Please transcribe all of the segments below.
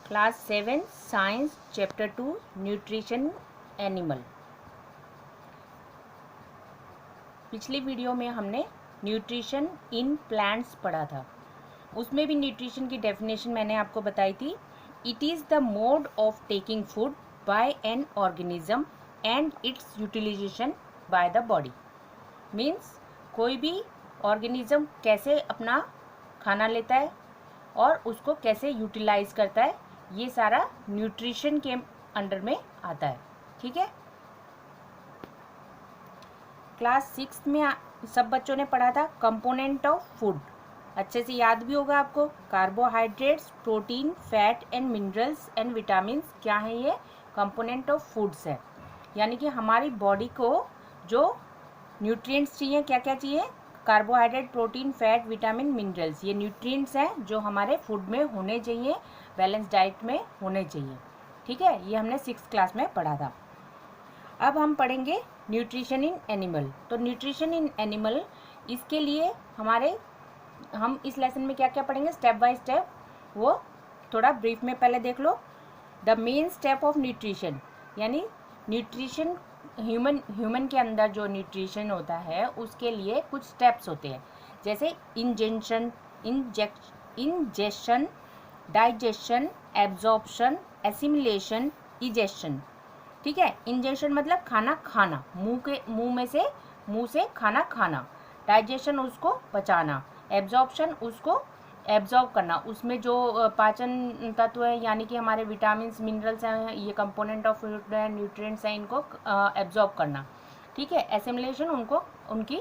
Class 7 science chapter 2 nutrition animal. पिछली video में हमने न्यूट्रिशन इन प्लांट्स पढ़ा था। उसमें भी न्यूट्रिशन की डेफिनेशन मैंने आपको बताई थी। It is the mode of taking food by an organism and its utilisation by the body. Means कोई भी ऑर्गेनिज्म कैसे अपना खाना लेता है और उसको कैसे यूटिलाइज करता है, ये सारा न्यूट्रिशन के अंडर में आता है। ठीक है। क्लास 6 में सब बच्चों ने पढ़ा था कंपोनेंट ऑफ फूड। अच्छे से याद भी होगा आपको। Carbohydrates, protein, fat and minerals and vitamin क्या है, ये कंपोनेंट ऑफ फूड्स है। यानी कि हमारी बॉडी को जो न्यूट्रिएंट्स चाहिए, क्या क्या चाहिए, carbohydrate, protein, fat, vitamin, minerals, ये न्यूट्रिएंट्स हैं जो हमारे फूड में होने चाहिए, बैलेंस डाइट में होने चाहिए। ठीक है, ये हमने 6th क्लास में पढ़ा था। अब हम पढ़ेंगे न्यूट्रिशन इन एनिमल। तो न्यूट्रिशन इन एनिमल, इसके लिए हम इस लेसन में क्या क्या पढ़ेंगे स्टेप बाय स्टेप, वो थोड़ा ब्रीफ में पहले देख लो। The main step of nutrition, यानी न्यूट्रिशन ह्यूमन के अंदर जो न्यूट्रिशन होता है उसके लिए कुछ स्टेप्स होते हैं, जैसे ingestion, digestion, absorption, assimilation, egestion. ठीक है। इंजेशन मतलब खाना, मुंह से खाना खाना। डाइजेशन उसको पचाना। एब्जॉर्प्शन उसको एब्जॉर्ब करना, उसमें जो पाचन तत्व है यानी कि हमारे विटामिन्स, मिनरल्स हैं, ये कंपोनेंट ऑफ न्यूट्रिएंट्स हैं, इनको एब्जॉर्ब करना। ठीक है। एसिमिलेशन उनको उनकी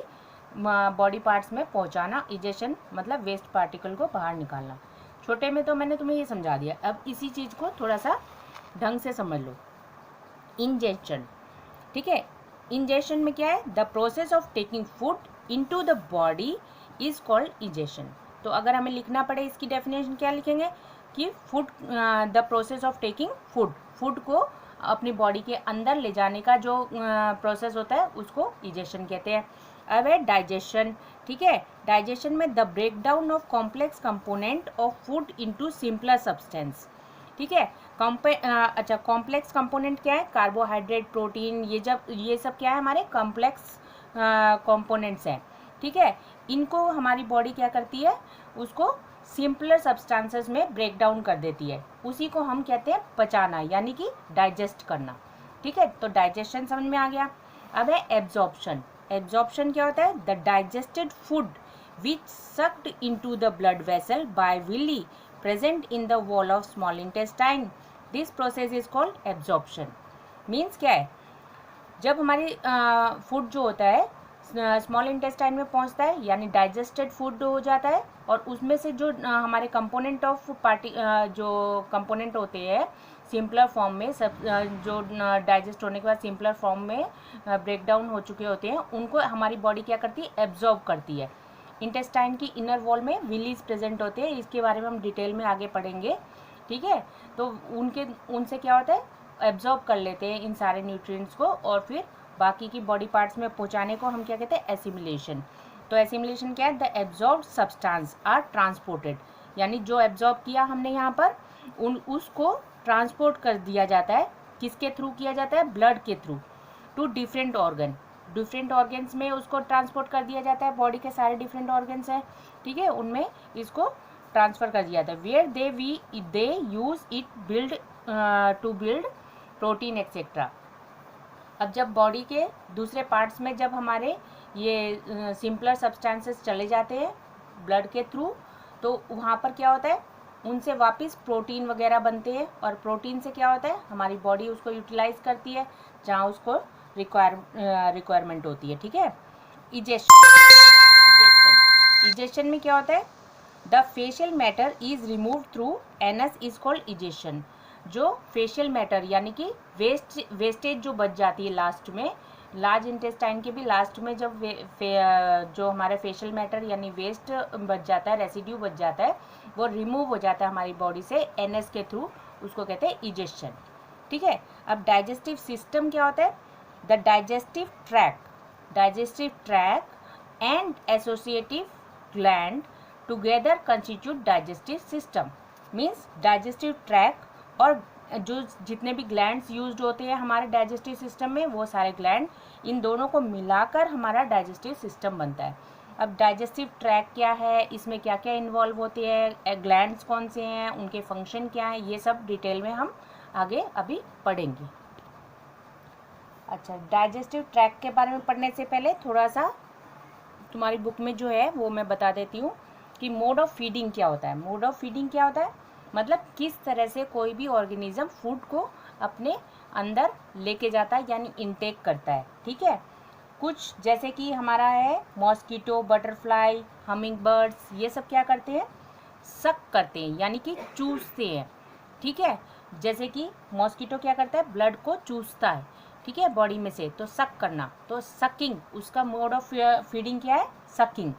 बॉडी पार्ट्स में पहुंचाना। इजेशन मतलब वेस्ट पार्टिकल को बाहर निकालना। छोटे में तो मैंने तुम्हें ये समझा दिया, अब इसी चीज़ को थोड़ा सा ढंग से समझ लो। इंजेशन, ठीक है। इंजेशन में क्या है, the process of taking food into the body is called ingestion. तो अगर हमें लिखना पड़े इसकी डेफिनेशन, क्या लिखेंगे कि food, the process of taking food को अपनी बॉडी के अंदर ले जाने का जो प्रोसेस होता है उसको इंजेशन कहते हैं। अब है डाइजेशन। ठीक है। डाइजेशन में the break down of complex component of food into simpler substance. ठीक है। अच्छा, कॉम्प्लेक्स कंपोनेंट क्या है, कार्बोहाइड्रेट, प्रोटीन, ये सब क्या है, हमारे कॉम्प्लेक्स कंपोनेंट्स हैं। ठीक है। इनको हमारी बॉडी क्या करती है, उसको सिंपलर सब्सटेंसेस में ब्रेक डाउन कर देती है। उसी को हम कहते हैं पचाना, यानी कि डाइजेस्ट करना। ठीक है। तो डाइजेशन समझ में आ गया। अब है एब्जॉर्प्शन। एब्जॉर्प्शन क्या होता है, the digested food which sucked into the blood vessel by villi present in the wall of small intestine. This process is called absorption. Means क्या है, जब हमारी फूड जो होता है स्मॉल इंटेस्टाइन में पहुंचता है, यानी डाइजेस्टेड फूड हो जाता है, और उसमें से जो हमारे कंपोनेंट ऑफ जो कंपोनेंट होते हैं सिंपलर फॉर्म में, सब जो डाइजेस्ट होने के बाद सिंपलर फॉर्म में ब्रेक डाउन हो चुके होते हैं, उनको हमारी बॉडी क्या करती है, एब्जॉर्ब करती है। इंटेस्टाइन की इनर वॉल में विलीज प्रेजेंट होते हैं, इसके बारे में हम डिटेल में आगे पढ़ेंगे। ठीक है। तो उनसे क्या होता है, एब्जॉर्ब कर लेते हैं इन सारे न्यूट्रिएंट्स को, और फिर बाकी की बॉडी पार्ट्स में पहुंचाने को हम क्या कहते हैं, एसिमिलेशन। तो एसिमिलेशन क्या है, the absorbed substance are transported, यानी जो एब्जॉर्ब किया हमने यहाँ पर उसको ट्रांसपोर्ट कर दिया जाता है। किसके थ्रू किया जाता है, ब्लड के through, to different organ. Different organs में उसको ट्रांसपोर्ट कर दिया जाता है। बॉडी के सारे डिफरेंट ऑर्गन्स हैं, ठीक है, उनमें इसको ट्रांसफ़र कर दिया जाता है। Where they use it to build protein etcetera. अब जब बॉडी के दूसरे पार्ट्स में जब हमारे ये सिंपलर सब्सटेंसेस चले जाते हैं ब्लड के थ्रू, तो वहाँ पर क्या होता है, उनसे वापस प्रोटीन वगैरह बनते हैं, और प्रोटीन से क्या होता है, हमारी बॉडी उसको यूटिलाइज करती है जहाँ उसको रिक्वायरमेंट होती है। ठीक है। इजेशन में क्या होता है, the facial matter is remove through anus is called egestion. जो फेशियल मैटर यानी कि वेस्टेज जो बच जाती है लास्ट में, लार्ज इंटेस्टाइन के भी लास्ट में जब जो हमारा फेशियल मैटर यानी वेस्ट बच जाता है, रेसिड्यू बच जाता है, वो रिमूव हो जाता है हमारी बॉडी से एनएस के थ्रू, उसको कहते हैं इजेशन। ठीक है। अब डाइजेस्टिव सिस्टम क्या होता है, the digestive track and associative gland together constitute digestive system. Means digestive tract और जो जितने भी ग्लैंड्स यूज्ड होते हैं हमारे डाइजेस्टिव सिस्टम में, वो सारे ग्लैंड, इन दोनों को मिलाकर हमारा डाइजेस्टिव सिस्टम बनता है। अब डाइजेस्टिव ट्रैक्ट क्या है, इसमें क्या क्या इन्वॉल्व होते हैं, ग्लैंड्स कौन से हैं, उनके फंक्शन क्या है, ये सब डिटेल में हम आगे अभी पढ़ेंगे। अच्छा, डाइजेस्टिव ट्रैक्ट के बारे में पढ़ने से पहले थोड़ा सा तुम्हारी बुक में जो है वो मैं बता देती हूँ कि मोड ऑफ फीडिंग क्या होता है। मोड ऑफ फीडिंग क्या होता है, मतलब किस तरह से कोई भी ऑर्गेनिज्म फूड को अपने अंदर लेके जाता है, यानी इनटेक करता है। ठीक है, कुछ जैसे कि हमारा है मॉस्किटो, बटरफ्लाई, हमिंग बर्ड्स, ये सब क्या करते हैं, सक करते हैं, यानी कि चूसते हैं। ठीक है, जैसे कि मॉस्किटो क्या करता है, ब्लड को चूसता है, ठीक है, बॉडी में से, तो सक करना, तो सकिंग, उसका मोड ऑफ फीडिंग क्या है, सकिंग।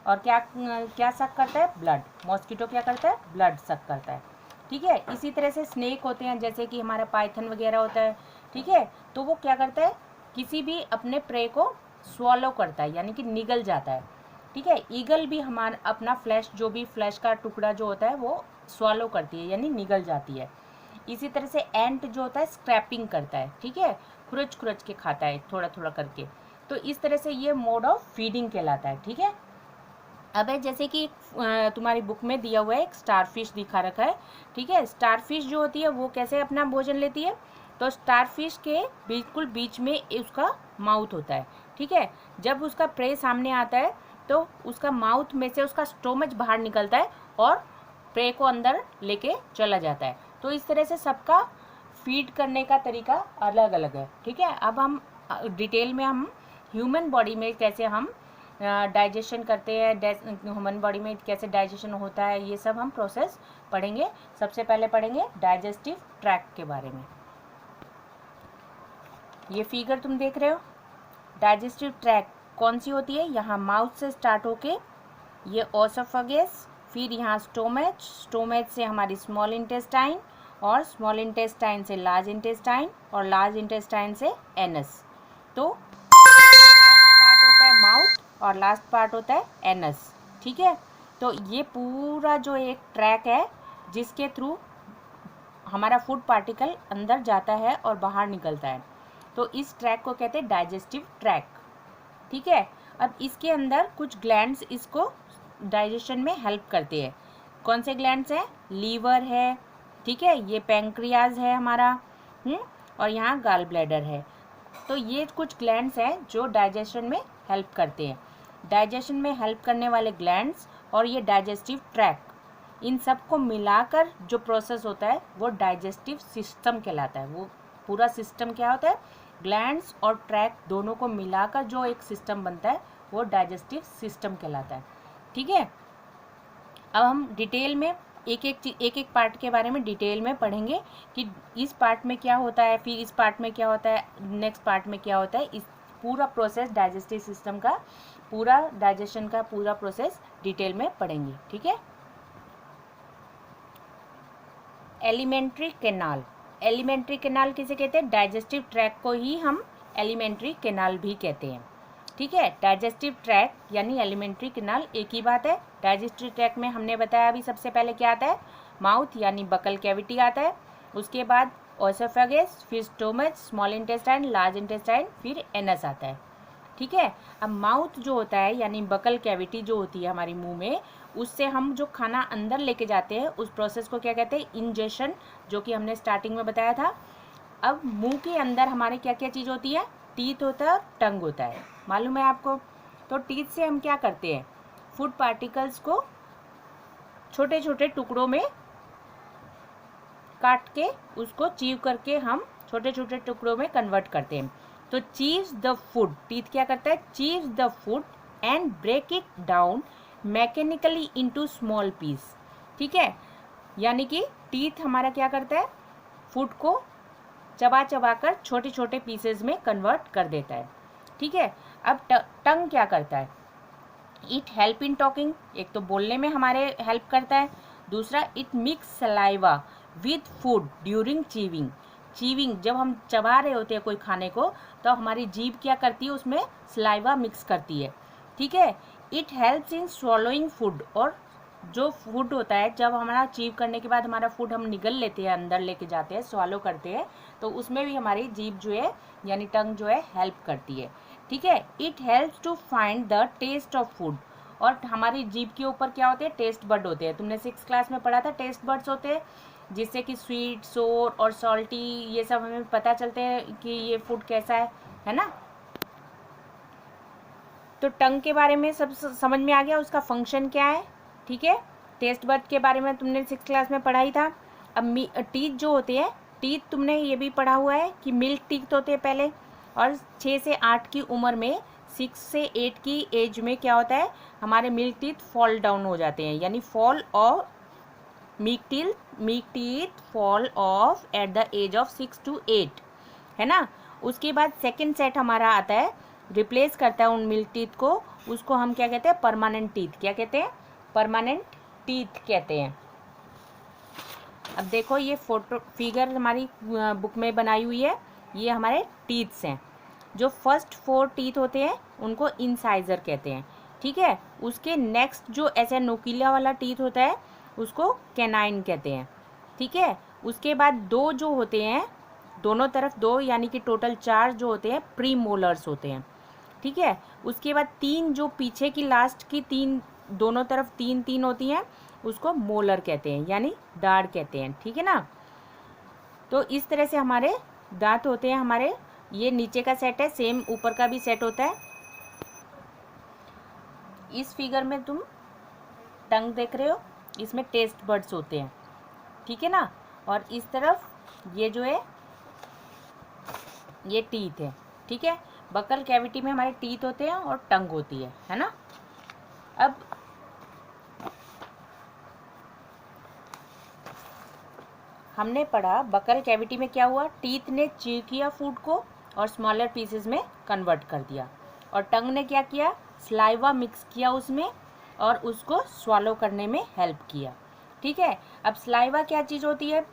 और क्या क्या सक करता है, ब्लड। मॉस्किटो क्या करता है, ब्लड सक करता है। ठीक है, इसी तरह से स्नेक होते हैं, जैसे कि हमारा पाइथन वगैरह होता है। ठीक है, तो वो क्या करता है, किसी भी अपने प्रे को स्वॉलो करता है, यानी कि निगल जाता है। ठीक है, ईगल भी हमारा अपना फ्लैश, जो भी फ्लैश का टुकड़ा जो होता है वो स्वॉलो करती है, यानी निगल जाती है। इसी तरह से एंट जो होता है स्क्रैपिंग करता है। ठीक है, खुरच खुरच के खाता है थोड़ा थोड़ा करके। तो इस तरह से ये मोड ऑफ फीडिंग कहलाता है। ठीक है, अब है जैसे कि तुम्हारी बुक में दिया हुआ है एक स्टारफिश दिखा रखा है। ठीक है, स्टारफिश जो होती है वो कैसे अपना भोजन लेती है, तो स्टारफिश के बिल्कुल बीच में उसका माउथ होता है। ठीक है, जब उसका प्रे सामने आता है तो उसका माउथ में से उसका स्टोमच बाहर निकलता है और प्रे को अंदर लेके चला जाता है। तो इस तरह से सबका फीड करने का तरीका अलग अलग है। ठीक है, अब हम डिटेल में हम ह्यूमन बॉडी में कैसे हम डाइजेशन करते हैं, ह्यूमन बॉडी में कैसे डाइजेशन होता है, ये सब हम प्रोसेस पढ़ेंगे। सबसे पहले पढ़ेंगे डाइजेस्टिव ट्रैक्ट के बारे में। ये फिगर तुम देख रहे हो, डाइजेस्टिव ट्रैक्ट कौन सी होती है, यहाँ माउथ से स्टार्ट होके ये ओसोफेगस, फिर यहाँ स्टोमच, स्टोमच से हमारी स्मॉल इंटेस्टाइन, और स्मॉल इंटेस्टाइन से लार्ज इंटेस्टाइन, और लार्ज इंटेस्टाइन से एनस। तो फर्स्ट पार्ट होता है माउथ और लास्ट पार्ट होता है एनस। ठीक है, तो ये पूरा जो एक ट्रैक है जिसके थ्रू हमारा फूड पार्टिकल अंदर जाता है और बाहर निकलता है, तो इस ट्रैक को कहते हैं डाइजेस्टिव ट्रैक। ठीक है, अब इसके अंदर कुछ ग्लैंड्स इसको डाइजेशन में हेल्प करते हैं। कौन से ग्लैंड्स हैं, लीवर है, ठीक है, ये पैंक्रियाज है हमारा, और यहाँ गाल ब्लैडर है। तो ये कुछ ग्लैंड्स हैं जो डाइजेशन में हेल्प करते हैं। डाइजेशन में हेल्प करने वाले ग्लैंड्स और ये डाइजेस्टिव ट्रैक, इन सब को मिलाकर जो प्रोसेस होता है वो डाइजेस्टिव सिस्टम कहलाता है। वो पूरा सिस्टम क्या होता है, ग्लैंड्स और ट्रैक दोनों को मिलाकर जो एक सिस्टम बनता है वो डाइजेस्टिव सिस्टम कहलाता है। ठीक है, अब हम डिटेल में एक एक पार्ट के बारे में डिटेल में पढ़ेंगे कि इस पार्ट में क्या होता है, फिर इस पार्ट में क्या होता है, नेक्स्ट पार्ट में क्या होता है। इस पूरा प्रोसेस डाइजेस्टिव सिस्टम का, पूरा डाइजेशन का पूरा प्रोसेस डिटेल में पढ़ेंगे। ठीक है, एलिमेंट्री कैनाल, एलिमेंट्री कैनाल किसे कहते हैं, डाइजेस्टिव ट्रैक को ही हम एलिमेंट्री कैनाल भी कहते हैं। ठीक है, डाइजेस्टिव ट्रैक यानी एलिमेंट्री कैनाल एक ही बात है। डाइजेस्टिव ट्रैक में हमने बताया अभी सबसे पहले क्या आता है, माउथ यानी बकल कैविटी आता है, उसके बाद ओसोफेगस, फिर stomach, small intestine, large intestine, फिर एनस आता है। ठीक है, अब माउथ जो होता है यानी बकल कैविटी जो होती है हमारी मुंह में, उससे हम जो खाना अंदर लेके जाते हैं उस प्रोसेस को क्या कहते हैं, इंजेशन, जो कि हमने स्टार्टिंग में बताया था। अब मुंह के अंदर हमारे क्या क्या चीज़ होती है, टीथ होता है, टंग होता है, मालूम है आपको। तो टीथ से हम क्या करते हैं, फूड पार्टिकल्स को छोटे छोटे टुकड़ों में काट के उसको चीव करके हम छोटे छोटे टुकड़ों में कन्वर्ट करते हैं। तो चीव्स द फूड, टीथ क्या करता है, chews the food and break it down mechanically into small piece. ठीक है, यानी कि टीथ हमारा क्या करता है, फूड को चबा चबा कर छोटे छोटे पीसेज में कन्वर्ट कर देता है। ठीक है, अब टंग क्या करता है, इट हेल्प इन टॉकिंग, एक तो बोलने में हमारे हेल्प करता है, दूसरा it mix saliva with food during chewing. Chewing जब हम चबा रहे होते हैं कोई खाने को तो हमारी जीभ क्या करती है, उसमें सलाइवा मिक्स करती है। ठीक है, it helps in swallowing food, और जो फूड होता है, जब हमारा चीव करने के बाद हमारा फूड हम निगल लेते हैं, अंदर लेके जाते हैं, स्वॉलो करते हैं, तो उसमें भी हमारी जीभ जो है यानी टंग जो है हेल्प करती है। ठीक है, it helps to find the taste of food. और हमारी जीभ के ऊपर क्या होते हैं, टेस्ट बड होते हैं। तुमने 6th क्लास में पढ़ा था, टेस्ट बड्स होते हैं जिससे कि स्वीट, सोर और सॉल्टी ये सब हमें पता चलते हैं कि ये फूड कैसा है ना। तो टंग के बारे में सब समझ में आ गया, उसका फंक्शन क्या है। ठीक है, टेस्ट बड के बारे में तुमने 6th क्लास में पढ़ा ही था। अब टीथ जो होते हैं, टीथ तुमने ये भी पढ़ा हुआ है कि मिल्क टीथ होते हैं पहले, और 6 से 8 की उम्र में, 6 से 8 की एज में क्या होता है, हमारे मिल्क टीथ फॉल डाउन हो जाते हैं, यानी फॉल और milk teeth fall off at the age of 6 to 8, है ना। उसके बाद सेकेंड सेट हमारा आता है, रिप्लेस करता है उन मिल्क टीथ को, उसको हम क्या कहते हैं, परमानेंट टीथ। क्या कहते हैं, परमानेंट टीथ कहते हैं। अब देखो ये फोटो फिगर हमारी बुक में बनाई हुई है, ये हमारे टीथ्स हैं। जो फर्स्ट 4 टीथ होते हैं उनको इंसाइजर कहते हैं। ठीक है, उसके नेक्स्ट जो ऐसे नोकीला वाला टीथ होता है उसको कैनाइन कहते हैं। ठीक है, उसके बाद 2 जो होते हैं, दोनों तरफ 2 यानी कि टोटल 4 जो होते हैं प्रीमोलर्स होते हैं। ठीक है, उसके बाद 3 जो पीछे की लास्ट की 3 दोनों तरफ 3 होती हैं उसको मोलर कहते हैं, यानी दाढ़ कहते हैं। ठीक है ना। तो इस तरह से हमारे दांत होते हैं हमारे। ये नीचे का सेट है, सेम ऊपर का भी सेट होता है। इस फिगर में तुम टंग देख रहे हो, इसमें टेस्ट बड्स होते हैं। ठीक है ना। और इस तरफ ये जो है ये टीथ है। ठीक है, बकल कैविटी में हमारे टीथ होते हैं और टंग होती है ना। अब हमने पढ़ा बकल कैविटी में क्या हुआ, टीथ ने च्यू किया फूड को और स्मॉलर पीसेस में कन्वर्ट कर दिया, और टंग ने क्या किया, स्लाइवा मिक्स किया उसमें और उसको स्वॉलो करने में हेल्प किया। ठीक है, अब स्लाइवा क्या चीज़ होती है,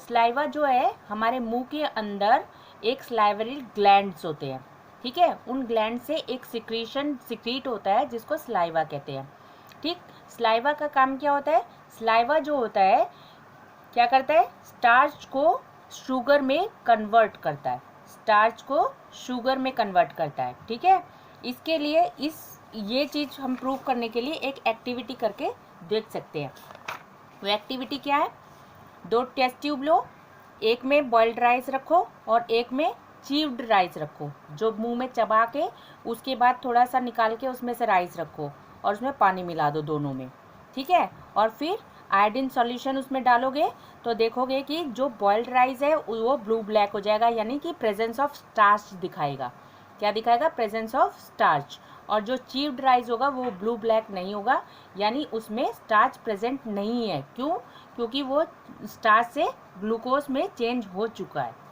स्लाइवा जो है हमारे मुंह के अंदर एक स्लाइवरी ग्लैंड्स होते हैं। ठीक है, उन ग्लैंड से एक सिक्रीट होता है जिसको स्लाइवा कहते हैं। ठीक, स्लाइवा का काम क्या होता है, स्लाइवा जो होता है क्या करता है, स्टार्च को शुगर में कन्वर्ट करता है, स्टार्च को शुगर में कन्वर्ट करता है। ठीक है, इसके लिए ये चीज़ हम प्रूव करने के लिए एक एक्टिविटी करके देख सकते हैं। वो एक्टिविटी क्या है, 2 टेस्ट ट्यूब लो, एक में बॉइल्ड राइस रखो और एक में चीव्ड राइस रखो, जो मुंह में चबा के उसके बाद थोड़ा सा निकाल के उसमें से राइस रखो और उसमें पानी मिला दो दोनों में। ठीक है, और फिर आयोडीन सॉल्यूशन उसमें डालोगे तो देखोगे कि जो बॉइल्ड राइस है वो ब्लू ब्लैक हो जाएगा, यानी कि प्रेजेंस ऑफ स्टार्च दिखाएगा। क्या दिखाएगा, प्रेजेंस ऑफ स्टार्च। और जो चीव्ड राइस होगा वो ब्लू ब्लैक नहीं होगा, यानी उसमें स्टार्च प्रेजेंट नहीं है। क्यों, क्योंकि वो स्टार्च से ग्लूकोज में चेंज हो चुका है।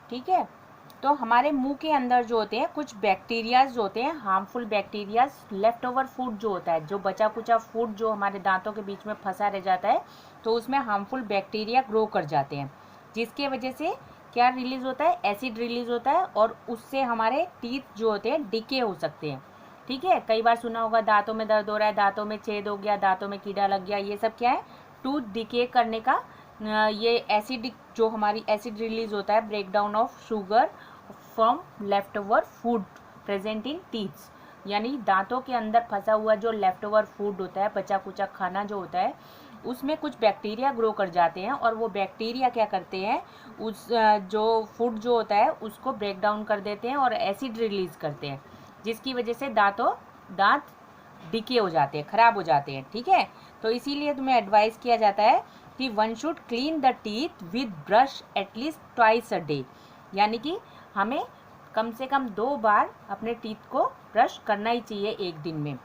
ठीक है, तो हमारे मुंह के अंदर जो होते हैं कुछ बैक्टीरियाज जो होते हैं, harmful bacterias, left over food जो होता है, जो बचा कुचा फूड जो हमारे दांतों के बीच में फंसा रह जाता है, तो उसमें हार्मफुल बैक्टीरिया ग्रो कर जाते हैं, जिसके वजह से क्या रिलीज होता है, एसिड रिलीज होता है, और उससे हमारे टीथ जो होते हैं डिके हो सकते हैं। ठीक है, कई बार सुना होगा दांतों में दर्द हो रहा है, दांतों में छेद हो गया, दांतों में कीड़ा लग गया, ये सब क्या है, टूथ डिके करने का ये एसिड जो हमारी एसिड रिलीज होता है, break down of sugar from left over food present in teeths, यानी दांतों के अंदर फंसा हुआ जो लेफ्ट ओवर फूड होता है, बचा कुचा खाना जो होता है, उसमें कुछ बैक्टीरिया ग्रो कर जाते हैं, और वो बैक्टीरिया क्या करते हैं, उस जो फूड जो होता है उसको ब्रेक डाउन कर देते हैं और एसिड रिलीज करते हैं, जिसकी वजह से दांत डिके हो जाते हैं, खराब हो जाते हैं। ठीक है, तो इसीलिए तुम्हें एडवाइस किया जाता है कि one should clean the teeth with brush at least twice a day, यानी कि हमें कम से कम 2 बार अपने टीथ को ब्रश करना ही चाहिए एक दिन में।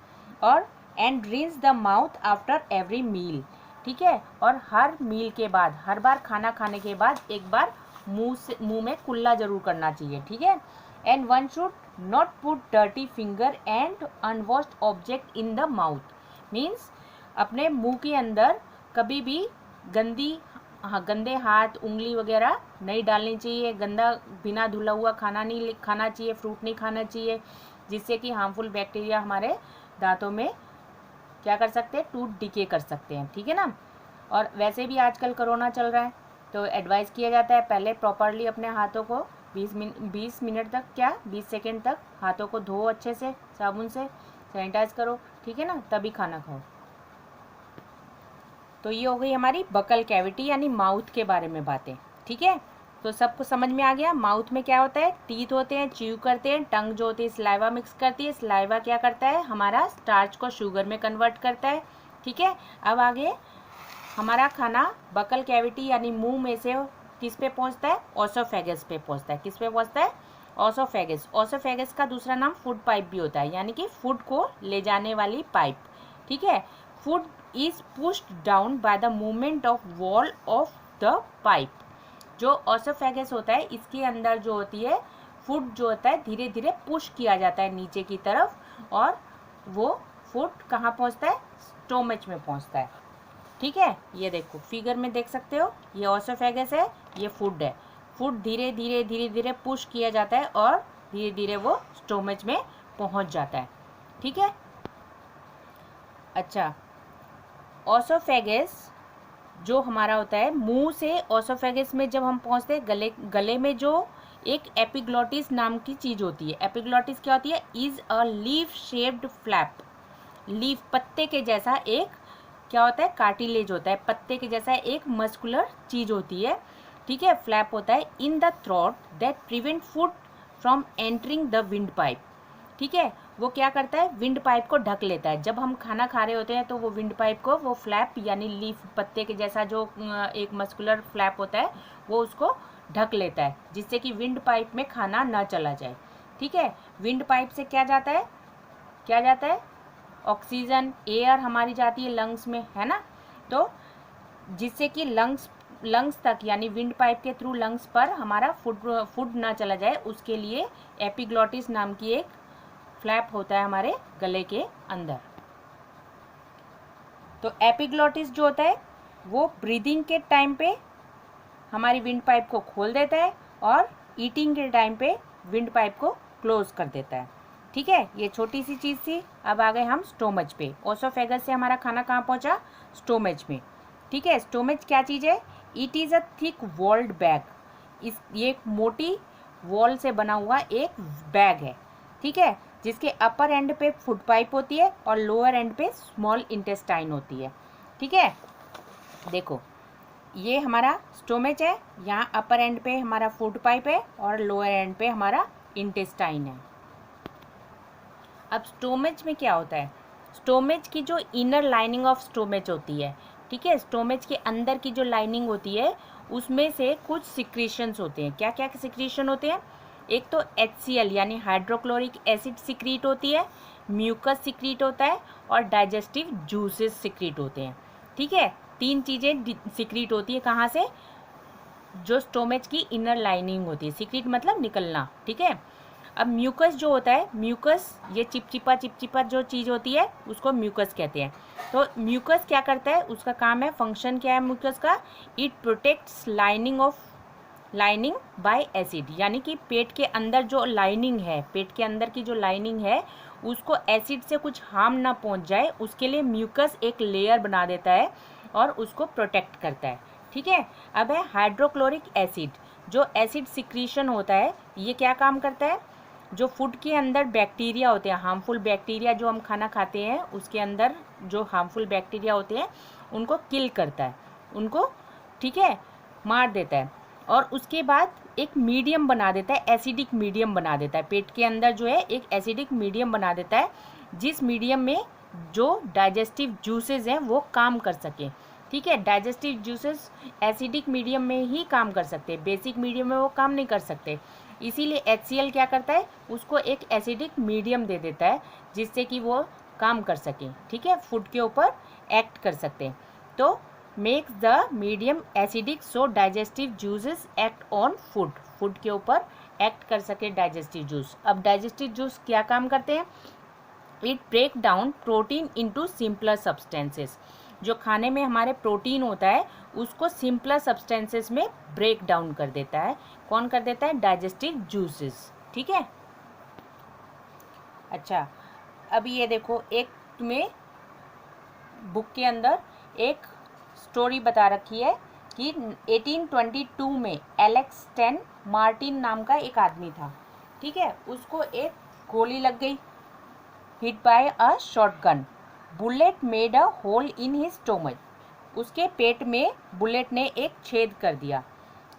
और and rinse the mouth after every meal. ठीक है, और हर मील के बाद, हर बार खाना खाने के बाद एक बार मुंह में कुल्ला जरूर करना चाहिए। ठीक है, and one should not put dirty finger and unwashed object in the mouth, means अपने मुंह के अंदर कभी भी गंदे हाथ, उंगली वगैरह नहीं डालनी चाहिए, गंदा बिना धुला हुआ खाना नहीं खाना चाहिए, फ्रूट नहीं खाना चाहिए, जिससे कि हार्मफुल बैक्टीरिया हमारे दांतों में क्या कर सकते हैं, टूथ डिके कर सकते हैं, ठीक है ना। और वैसे भी आजकल कोरोना चल रहा है तो एडवाइस किया जाता है पहले प्रॉपरली अपने हाथों को 20 मिनट तक, क्या 20 सेकेंड तक हाथों को धो अच्छे से साबुन से, सैनिटाइज करो, ठीक है ना, तभी खाना खाओ। तो ये हो गई हमारी बकल कैविटी यानी माउथ के बारे में बातें, ठीक है। तो सबको समझ में आ गया। माउथ में क्या होता है, टीथ होते हैं, च्यू करते हैं, टंग जो होती है स्लाइवा मिक्स करती है, स्लाइवा क्या करता है, हमारा स्टार्च को शुगर में कन्वर्ट करता है, ठीक है। अब आगे हमारा खाना बकल कैविटी यानी मुंह में से किस पे पहुंचता है, ओसोफेगस पे पहुंचता है। किस पे पहुंचता है, ओसोफेगस। ओसोफेगस का दूसरा नाम फूड पाइप भी होता है, यानी कि फूड को ले जाने वाली पाइप, ठीक है। Food is pushed down by the movement of wall of the pipe. जो ओसोफेगस होता है इसके अंदर जो होती है फूड जो होता है धीरे धीरे पुश किया जाता है नीचे की तरफ, और वो फूड कहाँ पहुंचता है, स्टोमच में पहुंचता है, ठीक है। ये देखो फिगर में देख सकते हो, ये ओसोफेगस है, ये फूड है। फूड धीरे धीरे पुश किया जाता है और धीरे धीरे वो स्टोमच में पहुंच जाता है, ठीक है। अच्छा, ओसोफेगस जो हमारा होता है मुंह से ओसोफेगस में जब हम पहुंचते हैं गले में जो एक एपिग्लॉटिस नाम की चीज होती है। एपिग्लॉटिस क्या होती है, is a leaf shaped flap. Leaf पत्ते के जैसा एक क्या होता है, कार्टिलेज होता है, पत्ते के जैसा एक मस्कुलर चीज होती है, ठीक है। फ्लैप होता है in the throat that prevent food from entering the wind pipe, ठीक है। वो क्या करता है, विंड पाइप को ढक लेता है। जब हम खाना खा रहे होते हैं तो वो विंड पाइप को, वो फ्लैप यानी लीफ पत्ते के जैसा जो एक मस्कुलर फ्लैप होता है वो उसको ढक लेता है, जिससे कि विंड पाइप में खाना ना चला जाए, ठीक है। विंड पाइप से क्या जाता है, क्या जाता है, ऑक्सीजन, एयर हमारी जाती है लंग्स में, है ना। तो जिससे कि लंग्स तक यानी विंड पाइप के थ्रू लंग्स पर हमारा फूड ना चला जाए, उसके लिए एपिग्लॉटिस नाम की एक फ्लैप होता है हमारे गले के अंदर। तो एपिग्लॉटिस जो होता है वो ब्रीदिंग के टाइम पे हमारी विंड पाइप को खोल देता है और ईटिंग के टाइम पे विंड पाइप को क्लोज कर देता है, ठीक है। ये छोटी सी चीज़ थी। अब आ गए हम स्टोमच पे। ओसोफेगस से हमारा खाना कहाँ पहुँचा, स्टोमच में, ठीक है। स्टोमच क्या चीज़ है, it is a thick walled bag. ये एक मोटी वॉल से बना हुआ एक बैग है, ठीक है, जिसके अपर एंड पे फूड पाइप होती है और लोअर एंड पे स्मॉल इंटेस्टाइन होती है, ठीक है। देखो ये हमारा स्टोमच है, यहाँ अपर एंड पे हमारा फूड पाइप है और लोअर एंड पे हमारा इंटेस्टाइन है। अब स्टोमच में क्या होता है, स्टोमच की जो इनर लाइनिंग ऑफ स्टोमच होती है, ठीक है, स्टोमच के अंदर की जो लाइनिंग होती है उसमें से कुछ सिक्रीशंस होते हैं। क्या क्या सिक्रीशन होते हैं, एक तो HCl यानी हाइड्रोक्लोरिक एसिड सिक्रीट होती है, म्यूकस सिक्रीट होता है और डाइजेस्टिव जूसेस सिक्रीट होते हैं, ठीक है। 3 चीज़ें सिक्रीट होती है कहाँ से, जो स्टोमच की इनर लाइनिंग होती है, सिक्रीट मतलब निकलना, ठीक है। अब म्यूकस जो होता है, म्यूकस ये चिपचिपा जो चीज़ होती है उसको म्यूकस कहते हैं। तो म्यूकस क्या करता है, उसका काम है, फंक्शन क्या है म्यूकस का, it protects lining bye acid, यानी कि पेट के अंदर जो लाइनिंग है, पेट के अंदर की जो लाइनिंग है उसको एसिड से कुछ हार्म ना पहुंच जाए, उसके लिए म्यूकस एक लेयर बना देता है और उसको प्रोटेक्ट करता है, ठीक है। अब है हाइड्रोक्लोरिक एसिड, जो एसिड सिक्रीशन होता है ये क्या काम करता है, जो फूड के अंदर बैक्टीरिया होते हैं, हार्मफुल बैक्टीरिया जो हम खाना खाते हैं उसके अंदर जो हार्मफुल बैक्टीरिया होते हैं उनको किल करता है, उनको, ठीक है, मार देता है। और उसके बाद एक मीडियम बना देता है, एसिडिक मीडियम बना देता है, पेट के अंदर जो है एक एसिडिक मीडियम बना देता है, जिस मीडियम में जो डाइजेस्टिव जूसेस हैं वो काम कर सकें, ठीक है। डाइजेस्टिव जूसेस एसिडिक मीडियम में ही काम कर सकते हैं, बेसिक मीडियम में वो काम नहीं कर सकते, इसीलिए HCl क्या करता है, उसको एक एसिडिक मीडियम दे देता है जिससे कि वो काम कर सके, ठीक है, फूड के ऊपर एक्ट कर सकते हैं। तो makes the medium acidic so digestive juices act on food, food के ऊपर एक्ट कर सके डाइजेस्टिव जूस। अब डाइजेस्टिव जूस क्या काम करते हैं, it break down protein into simpler substances, जो खाने में हमारे प्रोटीन होता है उसको सिंपलर सब्सटेंसेस में ब्रेक डाउन कर देता है। कौन कर देता है, डाइजेस्टिव जूसेस, ठीक है। अच्छा, अब ये देखो एक तुम्हें बुक के अंदर एक स्टोरी बता रखी है कि 1822 में एलेक्स टेन मार्टिन नाम का एक आदमी था, ठीक है। उसको एक गोली लग गई, hit by a shotgun, bullet made a hole in his stomach. उसके पेट में बुलेट ने एक छेद कर दिया,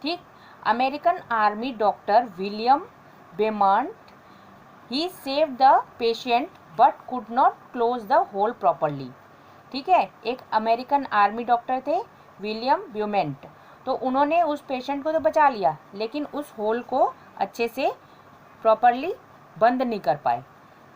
ठीक। American army doctor William Beaumont, he saved the patient but could not close the hole properly, ठीक है। एक अमेरिकन आर्मी डॉक्टर थे विलियम ब्यूमेंट, तो उन्होंने उस पेशेंट को तो बचा लिया, लेकिन उस होल को अच्छे से प्रॉपरली बंद नहीं कर पाए,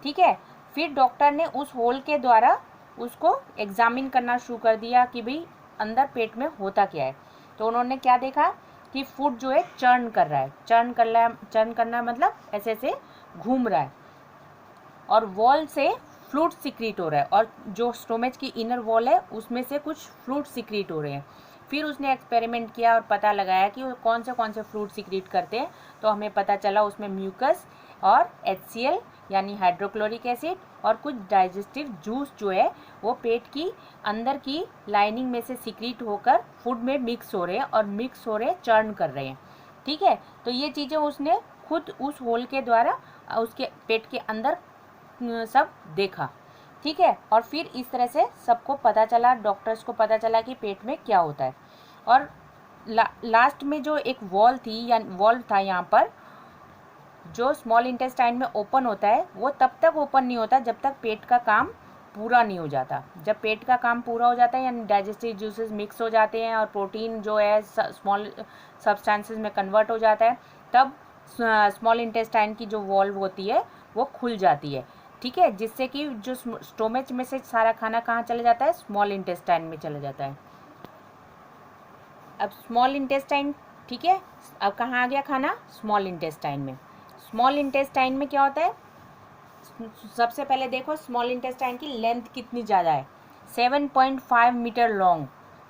ठीक है। फिर डॉक्टर ने उस होल के द्वारा उसको एग्जामिन करना शुरू कर दिया कि भाई अंदर पेट में होता क्या है। तो उन्होंने क्या देखा कि फूड जो है चर्न कर रहा है, चर्न करना मतलब ऐसे ऐसे घूम रहा है, और वॉल से फ्लूइड सिक्रीट हो रहा है, और जो स्टोमेच की इनर वॉल है उसमें से कुछ फ्लूइड सिक्रीट हो रहे हैं। फिर उसने एक्सपेरिमेंट किया और पता लगाया कि वो कौन से फ्लूइड सिक्रीट करते हैं। तो हमें पता चला उसमें म्यूकस और HCl यानी हाइड्रोक्लोरिक एसिड और कुछ डाइजेस्टिव जूस जो है वो पेट की अंदर की लाइनिंग में से सिक्रीट होकर फूड में मिक्स हो रहे हैं, और मिक्स हो रहे हैं, चर्न कर रहे हैं, ठीक है। तो ये चीज़ें उसने खुद उस होल के द्वारा उसके पेट के अंदर सब देखा, ठीक है। और फिर इस तरह से सबको पता चला, डॉक्टर्स को पता चला कि पेट में क्या होता है। और लास्ट में जो एक वॉल थी या वॉल्व था यहाँ पर, जो स्मॉल इंटेस्टाइन में ओपन होता है, वो तब तक ओपन नहीं होता जब तक पेट का काम पूरा नहीं हो जाता। जब पेट का काम पूरा हो जाता है यानी डाइजेस्टिव जूसेस मिक्स हो जाते हैं और प्रोटीन जो है स्मॉल सब्सटेंसेस में कन्वर्ट हो जाता है, तब स्मॉल इंटेस्टाइन की जो वॉल्व होती है वो खुल जाती है, ठीक है। जिससे कि जो स्टोमेच में से सारा खाना कहाँ चला जाता है, स्मॉल इंटेस्टाइन में चला जाता है। अब स्मॉल इंटेस्टाइन, ठीक है, अब कहाँ आ गया खाना, स्मॉल इंटेस्टाइन में। स्मॉल इंटेस्टाइन में क्या होता है, सबसे पहले देखो स्मॉल इंटेस्टाइन की लेंथ कितनी ज़्यादा है, 7.5 मीटर लॉन्ग,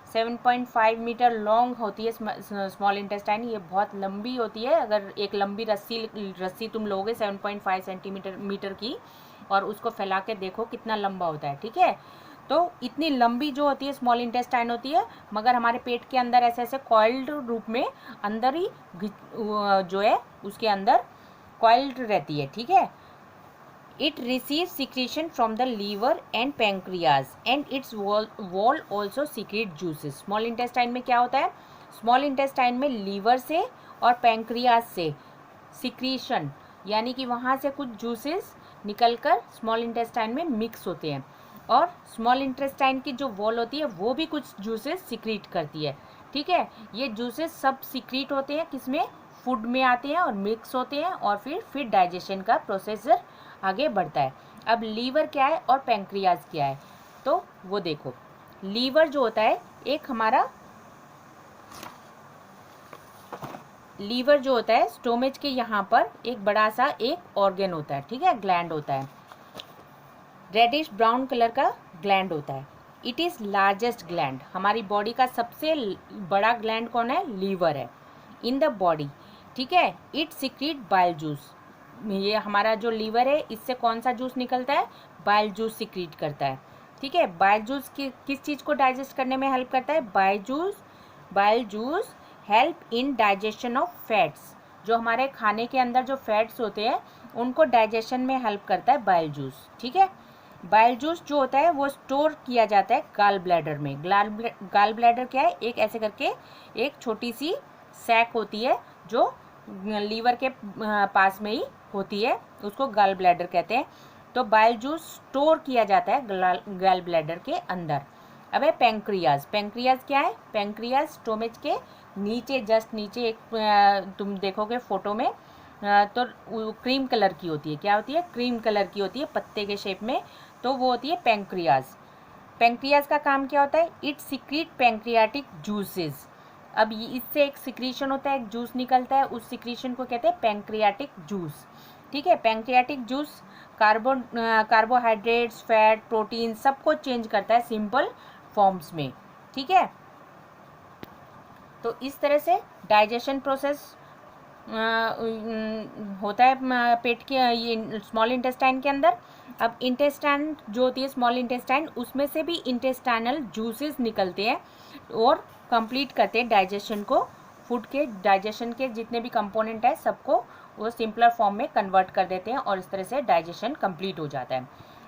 7.5 मीटर लॉन्ग होती है स्मॉल इंटेस्टाइन। ये बहुत लंबी होती है। अगर एक लंबी रस्सी तुम लोगे 7.5 सेंटीमीटर की और उसको फैला के देखो कितना लंबा होता है, ठीक है। तो इतनी लंबी जो होती है स्मॉल इंटेस्टाइन होती है, मगर हमारे पेट के अंदर ऐसे ऐसे कॉइल्ड रूप में अंदर ही जो है उसके अंदर कॉइल्ड रहती है, ठीक है। It receives secretion from the liver and pancreas and its wall also secrete juices. Small intestine में क्या होता है, स्मॉल इंटेस्टाइन में लीवर से और पैंक्रियाज से सिक्रीशन यानी कि वहाँ से कुछ जूसेस निकलकर स्मॉल इंटेस्टाइन में मिक्स होते हैं, और स्मॉल इंटेस्टाइन की जो वॉल होती है वो भी कुछ जूसेस सिक्रीट करती है, ठीक है। ये जूसेस सब सिक्रीट होते हैं किसमें, फूड में आते हैं और मिक्स होते हैं, और फिर डाइजेशन का प्रोसेसर आगे बढ़ता है। अब लीवर क्या है और पैंक्रियाज क्या है, तो वो देखो। लीवर जो होता है एक हमारा लीवर जो होता है स्टोमेच के यहाँ पर एक बड़ा सा एक ऑर्गन होता है, ठीक है, ग्लैंड होता है, रेडिश ब्राउन कलर का ग्लैंड होता है। इट इज़ लार्जेस्ट ग्लैंड, हमारी बॉडी का सबसे बड़ा ग्लैंड कौन है, लीवर है इन द बॉडी, ठीक है। इट सिक्रीट बाइल जूस, ये हमारा जो लीवर है इससे कौन सा जूस निकलता है, बाइल जूस सिक्रीट करता है, ठीक है। बाइल जूस किस चीज़ को डाइजेस्ट करने में हेल्प करता है, bile juice help in digestion of fats, जो हमारे खाने के अंदर जो फैट्स होते हैं उनको डाइजेशन में हेल्प करता है बाइल जूस, ठीक है। बाइल जूस जो होता है वो स्टोर किया जाता है गाल ब्लैडर में। गाल ब्लैडर क्या है, एक ऐसे करके एक छोटी सी सैक होती है जो लीवर के पास में ही होती है, उसको गाल ब्लैडर कहते हैं। तो बाइल जूस स्टोर किया जाता है गाल ब्लैडर के अंदर। अब है पैंक्रियाज, पैंक्रियाज क्या है, पैंक्रियाज स्टोमेच के नीचे, जस्ट नीचे एक तुम देखोगे फोटो में तो क्रीम कलर की होती है, क्या होती है, क्रीम कलर की होती है पत्ते के शेप में, तो वो होती है पैंक्रियाज। पैंक्रियाज का काम क्या होता है, इट सिक्रीट पैंक्रियाटिक जूसेस। अब इससे एक सिक्रीशन होता है, एक जूस निकलता है, उस सिक्रीशन को कहते हैं पैंक्रियाटिक जूस, ठीक है। Pancreatic juice carbohydrates, fat, protein सबको चेंज करता है सिंपल फॉर्म्स में, ठीक है। तो इस तरह से डाइजेशन प्रोसेस होता है पेट के ये स्मॉल इंटेस्टाइन के अंदर। अब इंटेस्टाइन जो होती है स्मॉल इंटेस्टाइन, उसमें से भी इंटेस्टाइनल जूसेस निकलते हैं और कंप्लीट करते हैं डाइजेशन को। फूड के डाइजेशन के जितने भी कंपोनेंट है सबको वो सिंपलर फॉर्म में कन्वर्ट कर देते हैं और इस तरह से डाइजेशन कंप्लीट हो जाता है।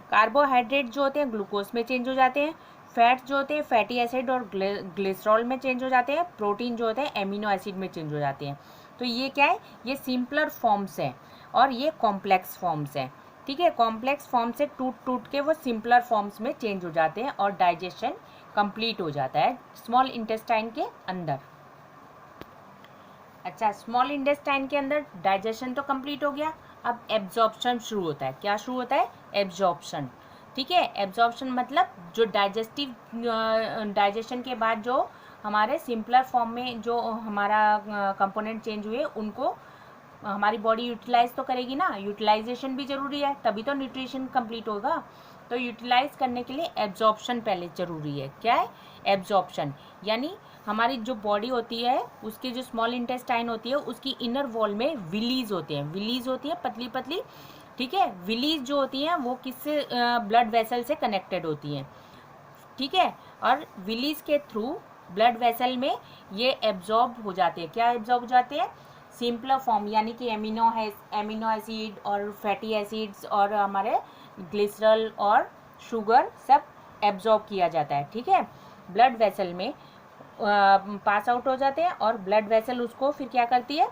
कार्बोहाइड्रेट जो होते हैं ग्लूकोज में चेंज हो जाते हैं। फैट जो होते हैं फैटी एसिड और ग्लिसरॉल में चेंज हो जाते हैं। प्रोटीन जो होते हैं एमिनो एसिड में चेंज हो जाते हैं। तो ये क्या है, ये सिंपलर फॉर्म्स हैं और ये कॉम्प्लेक्स फॉर्म्स हैं। ठीक है, कॉम्प्लेक्स फॉर्म से टूट टूट के वो सिंपलर फॉर्म्स में चेंज हो जाते हैं और डाइजेशन कंप्लीट हो जाता है स्मॉल इंटेस्टाइन के अंदर। अच्छा, स्मॉल इंटेस्टाइन के अंदर डाइजेशन तो कंप्लीट हो गया, अब एब्जॉर्प्शन शुरू होता है। क्या शुरू होता है? एब्जॉर्प्शन। ठीक है, एब्जॉर्प्शन मतलब जो डाइजेशन के बाद जो हमारे सिंपलर फॉर्म में जो हमारा कंपोनेंट चेंज हुए उनको हमारी बॉडी यूटिलाइज तो करेगी ना, यूटिलाइजेशन भी ज़रूरी है तभी तो न्यूट्रिशन कंप्लीट होगा। तो यूटिलाइज करने के लिए एब्जॉर्प्शन पहले ज़रूरी है। क्या है? एब्जॉर्प्शन यानी हमारी जो बॉडी होती है उसके जो स्मॉल इंटेस्टाइन होती है उसकी इनर वॉल में विलीज होते हैं। विलीज होती है पतली पतली। ठीक है, विलीज जो होती हैं वो किससे? ब्लड वेसल से कनेक्टेड होती हैं। ठीक है, और विलीज के थ्रू ब्लड वेसल में ये एब्जॉर्ब हो जाते हैं। क्या एब्जॉर्ब हो जाते हैं? सिंपलर फॉर्म यानी कि एमिनो एसिड और फैटी एसिड्स और हमारे ग्लिसरॉल और शुगर सब एब्जॉर्ब किया जाता है। ठीक है, ब्लड वेसल में पास आउट हो जाते हैं और ब्लड वेसल उसको फिर क्या करती है?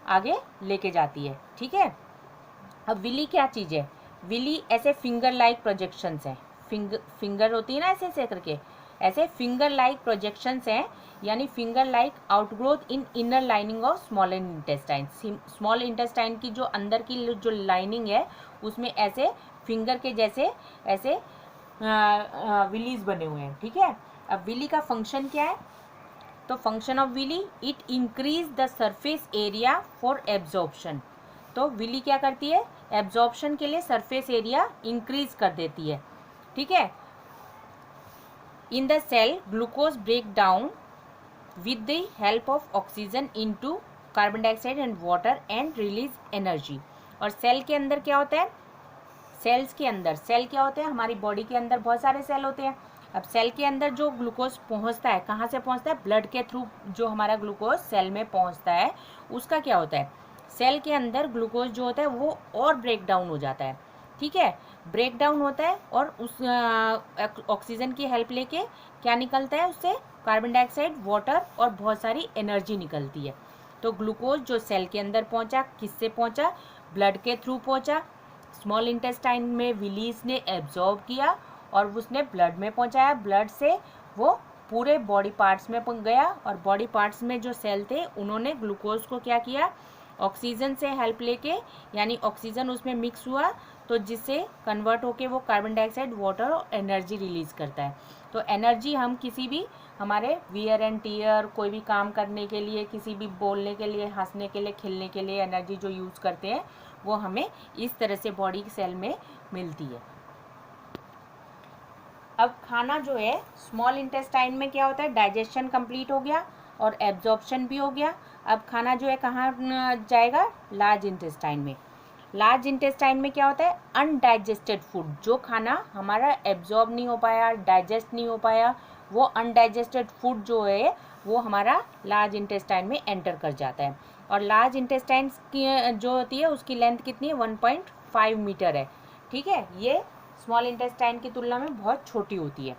आगे लेके जाती है। ठीक है, अब विली क्या चीज़ है? विली ऐसे फिंगर लाइक प्रोजेक्शंस हैं। फिंगर होती है ना ऐसे ऐसे करके, ऐसे फिंगर लाइक प्रोजेक्शंस हैं यानी finger like outgrowth in inner lining of small intestine. Small intestine की जो अंदर की जो लाइनिंग है उसमें ऐसे फिंगर के जैसे ऐसे विलीज बने हुए हैं। ठीक है, अब विली का फंक्शन क्या है? तो function of villi, it increase the surface area for absorption. तो विली क्या करती है? एब्जॉर्प्शन के लिए सरफेस एरिया इंक्रीज कर देती है। ठीक है, in the cell glucose break down with the help of oxygen into carbon dioxide and water and release energy. और सेल के अंदर क्या होता है? सेल्स के अंदर सेल क्या होते हैं? हमारी बॉडी के अंदर बहुत सारे सेल होते हैं। अब सेल के अंदर जो ग्लूकोज पहुंचता है कहाँ से पहुंचता है? ब्लड के थ्रू जो हमारा ग्लूकोज सेल में पहुंचता है उसका क्या होता है? सेल के अंदर ग्लूकोज जो होता है वो और ब्रेक डाउन हो जाता है। ठीक है, ब्रेक डाउन होता है और उस ऑक्सीजन की हेल्प लेके क्या निकलता है उससे? कार्बन डाइऑक्साइड, वाटर और बहुत सारी एनर्जी निकलती है। तो ग्लूकोज जो सेल के अंदर पहुंचा, किससे पहुंचा? ब्लड के थ्रू पहुंचा। स्मॉल इंटेस्टाइन में विलीज ने एब्जॉर्ब किया और उसने ब्लड में पहुंचाया। ब्लड से वो पूरे बॉडी पार्ट्स में गया और बॉडी पार्ट्स में जो सेल थे उन्होंने ग्लूकोज को क्या किया? ऑक्सीजन से हेल्प लेके यानी ऑक्सीजन उसमें मिक्स हुआ तो जिससे कन्वर्ट होके वो कार्बन डाइऑक्साइड, वाटर और एनर्जी रिलीज करता है। तो एनर्जी हम किसी भी हमारे वियर एंड टीयर, कोई भी काम करने के लिए, किसी भी बोलने के लिए, हंसने के लिए, खेलने के लिए एनर्जी जो यूज़ करते हैं वो हमें इस तरह से बॉडी सेल में मिलती है। अब खाना जो है स्मॉल इंटेस्टाइन में क्या होता है? डाइजेशन कंप्लीट हो गया और एब्जॉर्प्शन भी हो गया। अब खाना जो है कहाँ जाएगा? लार्ज इंटेस्टाइन में। लार्ज इंटेस्टाइन में क्या होता है? अनडाइजेस्टेड फूड, जो खाना हमारा एब्जॉर्ब नहीं हो पाया, डाइजेस्ट नहीं हो पाया, वो अनडाइजेस्टेड फूड जो है वो हमारा लार्ज इंटेस्टाइन में एंटर कर जाता है। और लार्ज इंटेस्टाइन की जो होती है उसकी लेंथ कितनी है? 1.5 मीटर है। ठीक है, ये स्मॉल इंटेस्टाइन की तुलना में बहुत छोटी होती है।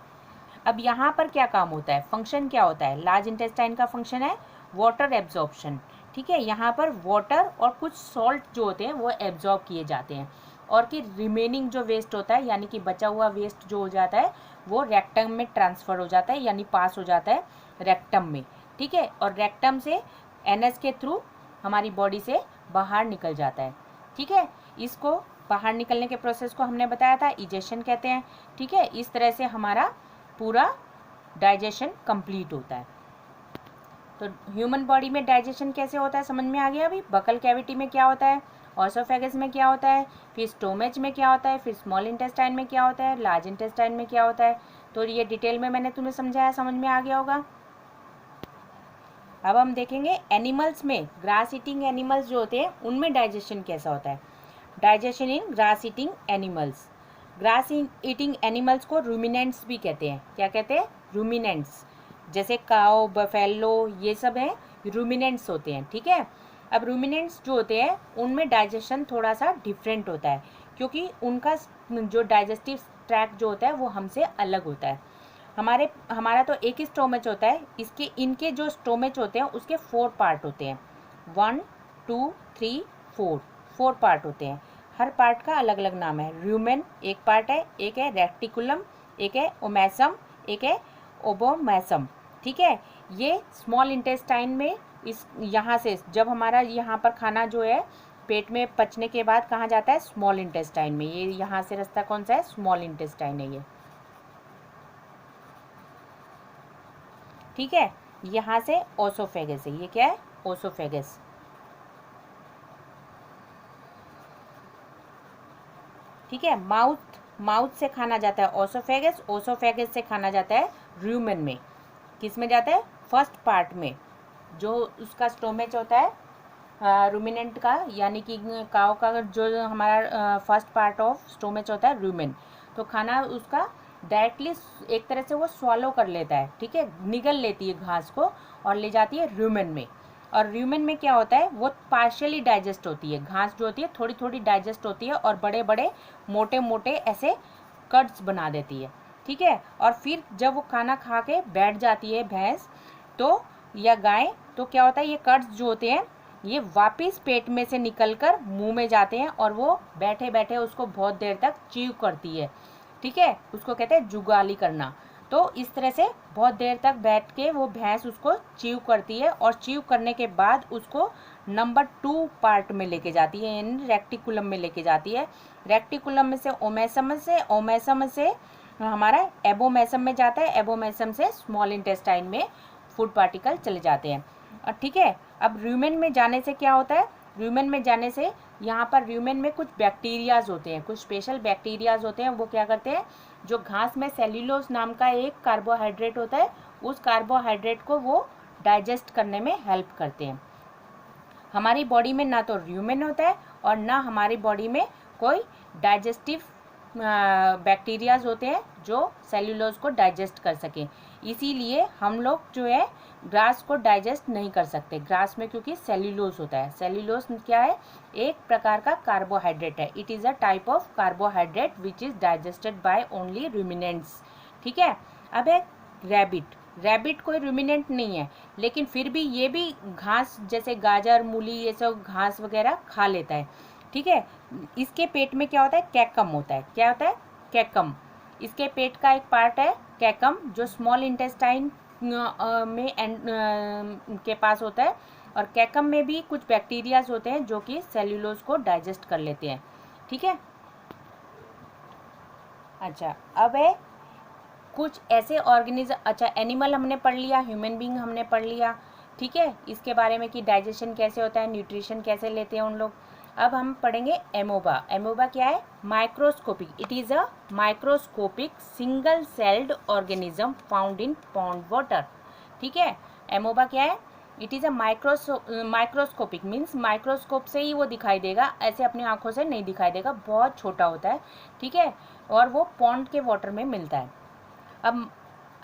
अब यहाँ पर क्या काम होता है? फंक्शन क्या होता है? लार्ज इंटेस्टाइन का फंक्शन है वाटर एब्जॉर्प्शन। ठीक है, यहाँ पर वाटर और कुछ सॉल्ट जो होते हैं वो एब्जॉर्ब किए जाते हैं और कि रिमेनिंग जो वेस्ट होता है यानी कि बचा हुआ वेस्ट जो हो जाता है वो रेक्टम में ट्रांसफ़र हो जाता है यानी पास हो जाता है रेक्टम में। ठीक है, और रेक्टम से एनएस के थ्रू हमारी बॉडी से बाहर निकल जाता है। ठीक है, इसको बाहर निकलने के प्रोसेस को हमने बताया था, इजेशन कहते हैं। ठीक है, इस तरह से हमारा पूरा डाइजेशन कंप्लीट होता है। तो ह्यूमन बॉडी में डाइजेशन कैसे होता है समझ में आ गया अभी? बकल कैविटी में क्या होता है, ऑसोफेगस में क्या होता है, फिर स्टोमच में क्या होता है, फिर स्मॉल इंटेस्टाइन में क्या होता है, लार्ज इंटेस्टाइन में क्या होता है। तो ये डिटेल में मैंने तुम्हें समझाया, समझ में आ गया होगा। अब हम देखेंगे एनिमल्स में, ग्रास ईटिंग एनिमल्स जो होते हैं उनमें डाइजेशन कैसा होता है। डाइजेशन इन grass eating animals. Grass eating animals को रूमिनेंट्स भी कहते हैं। क्या कहते हैं? रूमिनेंट्स। जैसे काओ, बफेलो, ये सब हैं, रूमिनेंट्स होते हैं। ठीक है। अब रूमिनेंट्स जो होते हैं उनमें डाइजेशन थोड़ा सा डिफरेंट होता है, क्योंकि उनका जो डाइजेस्टिव ट्रैक्ट जो होता है वो हमसे अलग होता है। हमारा तो एक ही स्टोमच होता है, इनके जो स्टोमच होते हैं उसके 4 पार्ट होते हैं। 1 2 3 4, 4 पार्ट होते हैं। हर पार्ट का अलग अलग नाम है। र्यूमेन एक पार्ट है, एक है रेक्टिकुलम, एक है ओमेसम, एक है ओबोमेसम। ठीक है। ये स्मॉल इंटेस्टाइन में, इस यहाँ से जब हमारा यहाँ पर खाना जो है पेट में पचने के बाद कहाँ जाता है? स्मॉल इंटेस्टाइन में। ये यहाँ से रास्ता कौन सा है? स्मॉल इंटेस्टाइन है ये। ठीक है। यहाँ से ओसोफेगस है। ये क्या है? ओसोफेगस। ठीक है। माउथ से खाना जाता है ओसोफेगस, ओसोफेगस से खाना जाता है र्यूमेन में। किस में जाता है? फर्स्ट पार्ट में, जो उसका स्टोमेच होता है रूमिनेंट का, यानी कि काव का जो हमारा फर्स्ट पार्ट ऑफ स्टोमेच होता है र्यूमेन। तो खाना उसका डायरेक्टली एक तरह से वो स्वॉलो कर लेता है। ठीक है। निगल लेती है घास को और ले जाती है र्यूमेन में। और र्यूमेन में क्या होता है? वो पार्शियली डाइजेस्ट होती है। घास जो होती है थोड़ी थोड़ी डाइजेस्ट होती है और बड़े बड़े मोटे मोटे ऐसे कट्स बना देती है। ठीक है। और फिर जब वो खाना खा के बैठ जाती है भैंस तो, या गाय, तो क्या होता है? ये कट्स जो होते हैं ये वापस पेट में से निकलकर मुंह में जाते हैं और वो बैठे बैठे उसको बहुत देर तक च्यू करती है। ठीक है। उसको कहते हैं जुगाली करना। तो इस तरह से बहुत देर तक बैठ के वो भैंस उसको च्यू करती है और च्यू करने के बाद उसको नंबर 2 पार्ट में लेके जाती है, यानी रेक्टिकुलम में लेके जाती है। रेक्टिकुलम में से ओमेसम से हमारा एबोमेसम में जाता है, एबोमेसम से स्मॉल इंटेस्टाइन में फूड पार्टिकल चले जाते हैं। और ठीक है। अब र्यूमेन में जाने से क्या होता है? र्यूमेन में जाने से यहाँ पर र्यूमेन में कुछ बैक्टीरियाज होते हैं, कुछ स्पेशल बैक्टीरियाज होते हैं। वो क्या करते हैं? जो घास में सेल्यूलोज नाम का एक कार्बोहाइड्रेट होता है, उस कार्बोहाइड्रेट को वो डाइजेस्ट करने में हेल्प करते हैं। हमारी बॉडी में ना तो र्यूमेन होता है और ना हमारी बॉडी में कोई डाइजेस्टिव बैक्टीरियाज होते हैं जो सेल्यूलोज को डाइजेस्ट कर सकें। इसीलिए हम लोग जो है ग्रास को डाइजेस्ट नहीं कर सकते ग्रास में, क्योंकि सेल्यूलोज होता है। सेल्यूलोज क्या है? एक प्रकार का कार्बोहाइड्रेट है। It is a type of carbohydrate which is digested by only ruminants. ठीक है। अब है रैबिट कोई रूमिनेंट नहीं है, लेकिन फिर भी ये भी घास जैसे गाजर, मूली, ये सब घास वगैरह खा लेता है। ठीक है। इसके पेट में क्या होता है? कैकम होता है। क्या होता है? कैकम। इसके पेट का एक पार्ट है कैकम, जो स्मॉल इंटेस्टाइन में के पास होता है। और कैकम में भी कुछ बैक्टीरियाज होते हैं जो कि सेल्यूलोज को डाइजेस्ट कर लेते हैं। ठीक है। अच्छा, अब है कुछ ऐसे ऑर्गेनिज्म। अच्छा, एनिमल हमने पढ़ लिया, ह्यूमन बीइंग हमने पढ़ लिया। ठीक है, इसके बारे में कि डाइजेशन कैसे होता है, न्यूट्रिशन कैसे लेते हैं उन लोग। अब हम पढ़ेंगे एमोबा। एमोबा क्या है? Microscopic. It is a microscopic single celled organism found in pond water. ठीक है। एमोबा क्या है? It is a microscopic means microscope से ही वो दिखाई देगा, ऐसे अपनी आंखों से नहीं दिखाई देगा, बहुत छोटा होता है। ठीक है। और वो पॉन्ड के वाटर में मिलता है। अब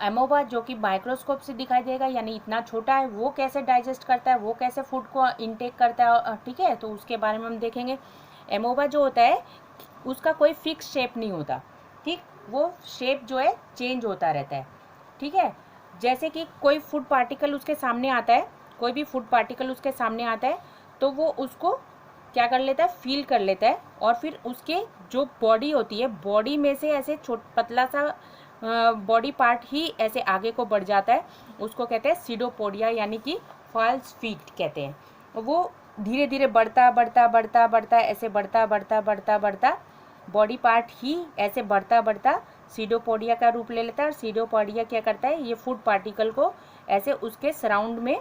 एमोबा जो कि माइक्रोस्कोप से दिखाई देगा, यानी इतना छोटा है, वो कैसे डाइजेस्ट करता है, वो कैसे फूड को इनटेक करता है। ठीक है। तो उसके बारे में हम देखेंगे। एमोबा जो होता है उसका कोई फिक्स शेप नहीं होता। ठीक, वो शेप जो है चेंज होता रहता है। ठीक है। जैसे कि कोई फूड पार्टिकल उसके सामने आता है, कोई भी फूड पार्टिकल उसके सामने आता है तो वो उसको क्या कर लेता है? फील कर लेता है। और फिर उसके जो बॉडी होती है, बॉडी में से ऐसे पतला सा बॉडी पार्ट ही ऐसे आगे को बढ़ जाता है। उसको कहते हैं सीडोपोडिया, यानी कि फॉल्स फीट कहते हैं। वो धीरे धीरे बढ़ता बढ़ता बढ़ता बढ़ता ऐसे बढ़ता बॉडी पार्ट ही ऐसे बढ़ता सीडोपोडिया का रूप ले लेता है। और सीडोपोडिया क्या करता है? ये फूड पार्टिकल को ऐसे उसके सराउंड में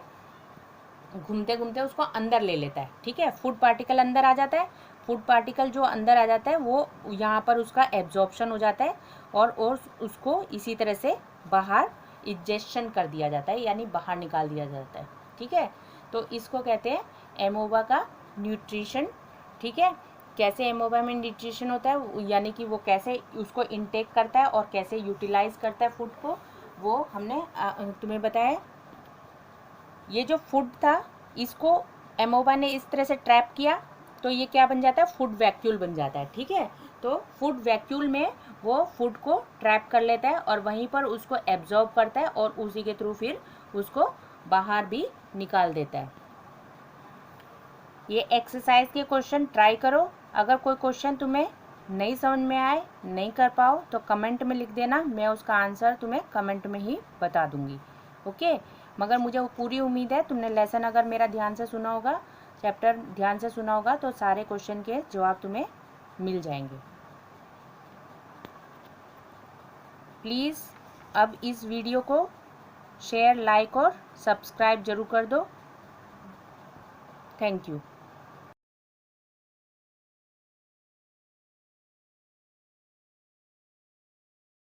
घूमते घूमते उसको अंदर ले लेता है। ठीक है। फूड पार्टिकल अंदर आ जाता है। फूड पार्टिकल जो अंदर आ जाता है वो यहाँ पर उसका एब्जॉर्प्शन हो जाता है और उसको इसी तरह से बाहर इजेक्शन कर दिया जाता है, यानी बाहर निकाल दिया जाता है। ठीक है। तो इसको कहते हैं एमोबा का न्यूट्रिशन, ठीक है। कैसे एमोबा में न्यूट्रिशन होता है, यानी कि वो कैसे उसको इनटेक करता है और कैसे यूटिलाइज करता है फूड को, वो हमने तुम्हें बताया। ये जो फूड था इसको एमोबा ने इस तरह से ट्रैप किया तो ये क्या बन जाता है, फूड वैक्यूल बन जाता है, ठीक है। तो फूड वैक्यूल में वो फूड को ट्रैप कर लेता है और वहीं पर उसको एब्जॉर्ब करता है और उसी के थ्रू फिर उसको बाहर भी निकाल देता है। ये एक्सरसाइज के क्वेश्चन ट्राई करो। अगर कोई क्वेश्चन तुम्हें नहीं समझ में आए, नहीं कर पाओ तो कमेंट में लिख देना, मैं उसका आंसर तुम्हें कमेंट में ही बता दूंगी, ओके। मगर मुझे पूरी उम्मीद है तुमने लेसन अगर मेरा ध्यान से सुना होगा, चैप्टर ध्यान से सुना होगा, तो सारे क्वेश्चन के जवाब तुम्हें मिल जाएंगे। प्लीज़ अब इस वीडियो को शेयर, लाइक और सब्सक्राइब जरूर कर दो। Thank you.